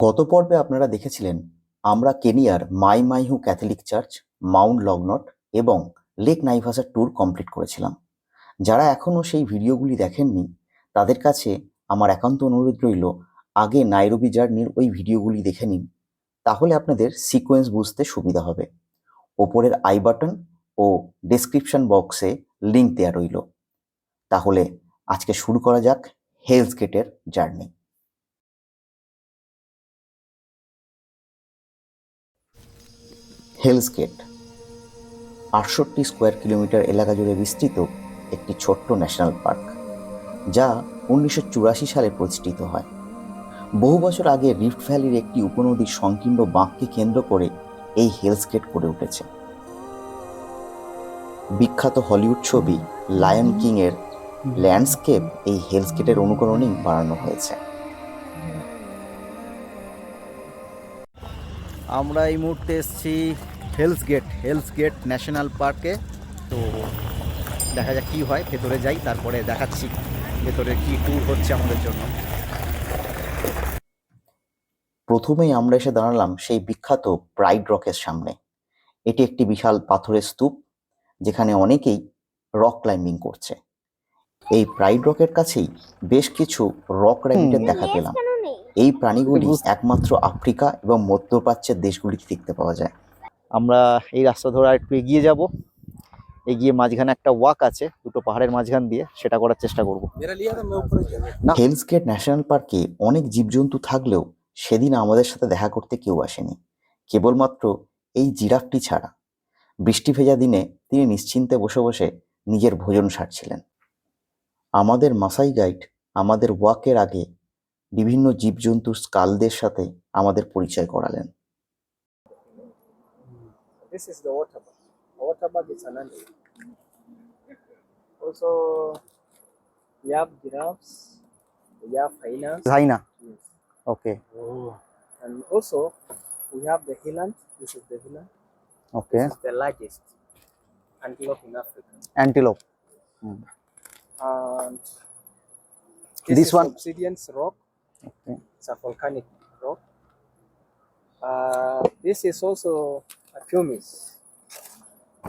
গত পর্বে আপনারা দেখেছিলেন আমরা কেনিয়ার মাইমাইহু ক্যাথলিক চার্চ, মাউন্ট লগনট এবং লেক নাইভাসার ট্যুর কমপ্লিট করেছিলাম। যারা এখনও সেই ভিডিওগুলি দেখেননি তাদের কাছে আমার একান্ত অনুরোধ রইল, আগে নাইরোবি জার্নির ওই ভিডিওগুলি দেখে নিন, তাহলে আপনাদের সিকোয়েন্স বুঝতে সুবিধা হবে। ওপরের আই বাটন ও ডেসক্রিপশন বক্সে লিঙ্ক দেওয়া রইল। তাহলে আজকে শুরু করা যাক হেলস গেটের জার্নি। হেলস গেট 68 স্কোয়ার কিলোমিটার এলাকা জুড়ে বিস্তৃত একটি ছোট্ট ন্যাশনাল পার্ক, যা 1984 সালে প্রতিষ্ঠিত হয়। বহু বছর আগে রিফট ভ্যালির একটি উপনদীর সংকীর্ণ বাঁককে কেন্দ্র করে এই হেলস গেট গড়ে উঠেছে। বিখ্যাত হলিউড ছবি লায়ন কিং এর ল্যান্ডস্কেপ এই হেলস গেটের অনুকরণেই বানানো হয়েছে। আমরা এই মুহূর্তে এসেছি হেলস গেট ন্যাশনাল পার্কে। তো দেখা যাক কী হয়, ভেতরে যাই, তারপরে দেখাচ্ছি ভেতরে কি ট্যুর হচ্ছে আমাদের জন্য। প্রথমেই আমরা এসে দাঁড়ালাম সেই বিখ্যাত প্রাইড রকের সামনে। এটি একটি বিশাল পাথরের স্তূপ, যেখানে অনেকেই রক ক্লাইম্বিং করছে। এই প্রাইড রকের কাছেই বেশ কিছু রক র্যাবিটের দেখা পেলাম। এই প্রাণীগুলি একমাত্র আফ্রিকা এবং মধ্যপ্রাচ্যের দেশগুলিতে দেখতে পাওয়া যায়। আমরা এই রাস্তা ধরে আর একটু এগিয়ে যাব, এগিয়ে মাঝখানে একটা ওয়াক আছে দুটো পাহাড়ের মাঝখান দিয়ে, সেটা করার চেষ্টা করব। হেলস গেট ন্যাশনাল পার্কে অনেক জীবজন্তু থাকলেও সেদিন আমাদের সাথে দেখা করতে কেউ আসেনি, কেবলমাত্র এই জিরাফটি ছাড়া। বৃষ্টি ভেজা দিনে তিনি নিশ্চিন্তে বসে বসে নিজের ভোজন সারছিলেন। আমাদের মাসাই গাইড আমাদের ওয়াকের আগে বিভিন্ন জীবজন্তুর স্কালদের সাথে আমাদের পরিচয় করালেন। This is the water bug. A water bug is an animal. Also, we have giraffes, we have hyenas. Hyena. Yes. Okay And also, we have the eland. This is the eland. Okay This is the largest antelope in Africa. Antelope. And This is one? obsidian rock. Okay. It's a volcanic rock. This is also a pumice.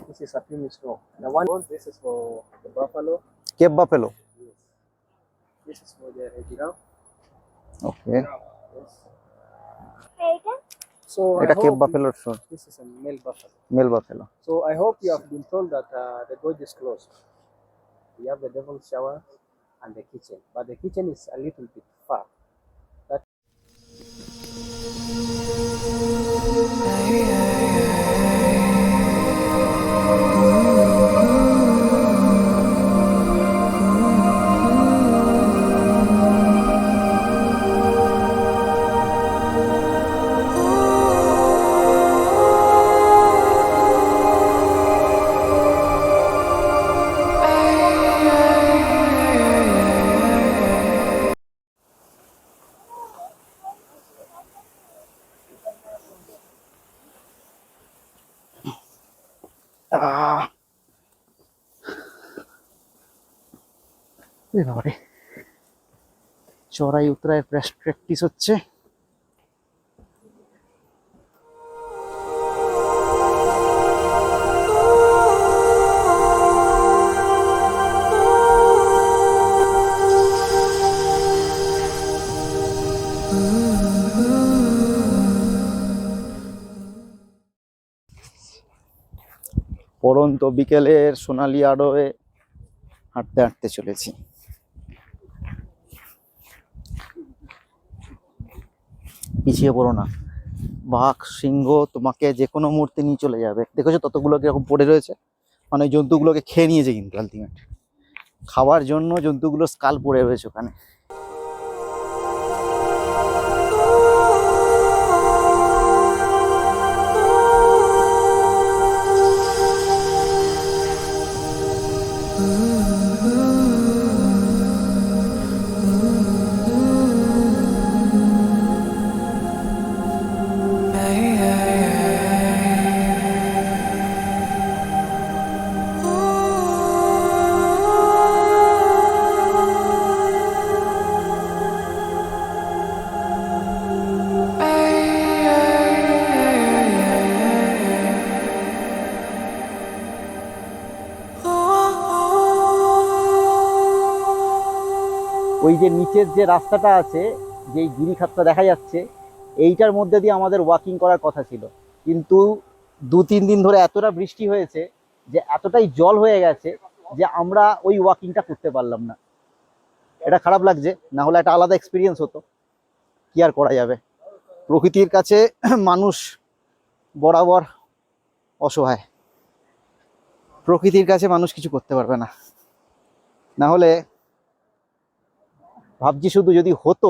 This is a pumice rock. The one, this is for the buffalo. Cape buffalo. Yes. This is for the giraffe. Okay, Yes. So এটা I cape hope বাফেলোর শোন, this is a male buffalo. Male buffalo. So I hope you have been told that the gorge is closed. We have the devil's shower and the kitchen, but the kitchen is a little bit far. বাবারে, চড়াই উতরায় practice হচ্ছে। পরন্ত বিকেলের সোনালি আলোয় হাঁটতে হাঁটতে চলেছি। পিছিয়ে পড়ো না, বাঘ সিংহ তোমাকে যে কোনো মুহূর্তে নিয়ে চলে যাবে। দেখেছো ততগুলো কিরকম পড়ে রয়েছে, মানে জন্তুগুলোকে খেয়ে নিয়েছে, কিন্তু আলটিমেট খাওয়ার জন্য জন্তুগুলো স্কাল পড়ে রয়েছে ওখানে। ওই যে নিচের যে রাস্তাটা আছে, যেই গিরিখাতটা দেখা যাচ্ছে, এইটার মধ্যে দিয়ে আমাদের ওয়াকিং করার কথা ছিল, কিন্তু 2-3 দিন ধরে এতটা বৃষ্টি হয়েছে যে এতটাই জল হয়ে গেছে যে আমরা ওই ওয়াকিংটা করতে পারলাম না। এটা খারাপ লাগছে, না হলে একটা আলাদা এক্সপিরিয়েন্স হতো। কি আর করা যাবে, প্রকৃতির কাছে মানুষ বরাবর অসহায়, প্রকৃতির কাছে মানুষ কিছু করতে পারবে না। না হলে ভাবছি শুধু যদি হতো,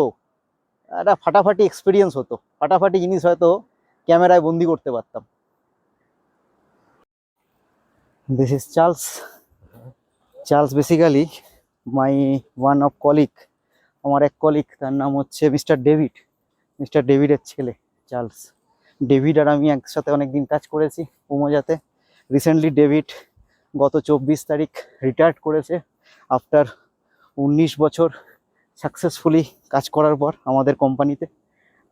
একটা ফাটাফাটি এক্সপিরিয়েন্স হতো, ফাটাফাটি জিনিস হয়তো ক্যামেরায় বন্দি করতে পারতাম। This is Charles. Charles basically my one of colleague, আমার এক কলিগ, তার নাম হচ্ছে মিস্টার ডেভিড। মিস্টার ডেভিডের ছেলে চার্লস। ডেভিড আর আমি একসাথে অনেকদিন কাজ করেছি উমোজাতে। রিসেন্টলি ডেভিড গত 24 তারিখ রিটায়ার্ড করেছে আফটার 19 বছর সাকসেসফুলি কাজ করার পর আমাদের কোম্পানিতে।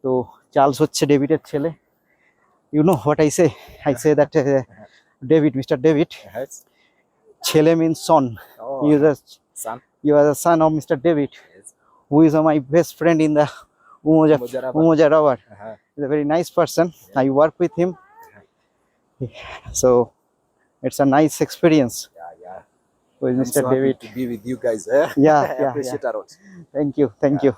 তো চার্লস হচ্ছে ডেভিডের ছেলে। You know what I say that David, mister David, Yes. ছেলে means son. Oh, son. You are the son of Mr. David, Yes. who is my best friend in the Mujarabar. Umoja Tower. Uh-huh. He's a very nice person. I work with him, so it's a nice experience Yeah. with I'm Mr. so happy David. to be with you guys. Eh? Yeah, I yeah, appreciate yeah. a lot. Thank you.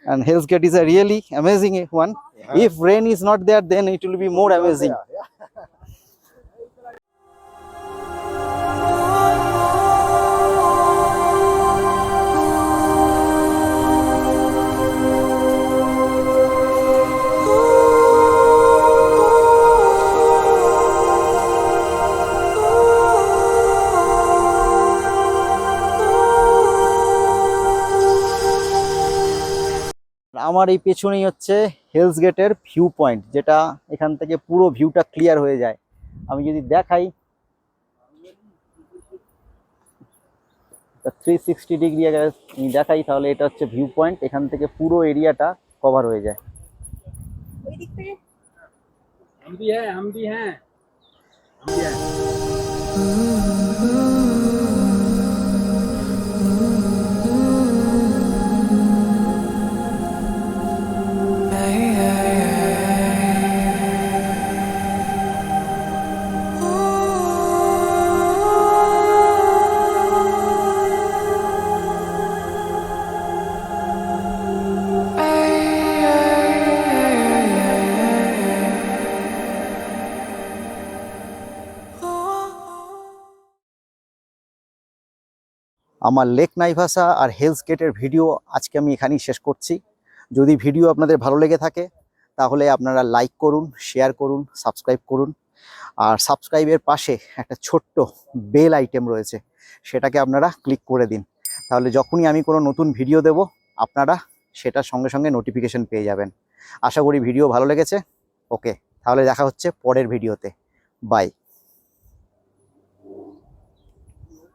And Hell's Gate is a really amazing one. Yeah. If rain is not there, then it will be more amazing. Yeah. আমার এই পেছনেই হচ্ছে Hales গেটের view point, যেটা এখান থেকে পুরো ভিউটা ক্লিয়ার হয়ে যায়। আমি যদি দেখাই 360 ডিগ্রি আমি দেখাই, তাহলে এটা হচ্ছে ভিউ পয়েন্ট। এখান থেকে পুরো এরিয়াটা কভার হয়ে যায়। हम भी हैं. हम भी हैं. আমার লেক নাইভাসা আর হেলস গেটের ভিডিও আজকে আমি এখানেই শেষ করছি। যদি ভিডিও আপনাদের ভালো লেগে থাকে তাহলে আপনারা লাইক করুন, শেয়ার করুন, সাবস্ক্রাইব করুন। আর সাবস্ক্রাইবের পাশে একটা ছোট্ট বেল আইটেম রয়েছে, সেটাকে আপনারা ক্লিক করে দিন। তাহলে যখনই আমি কোনো নতুন ভিডিও দেব আপনারা সেটার সঙ্গে সঙ্গে নোটিফিকেশন পেয়ে যাবেন। আশা করি ভিডিও ভালো লেগেছে। ওকে, তাহলে দেখা হচ্ছে পরের ভিডিওতে। বাই।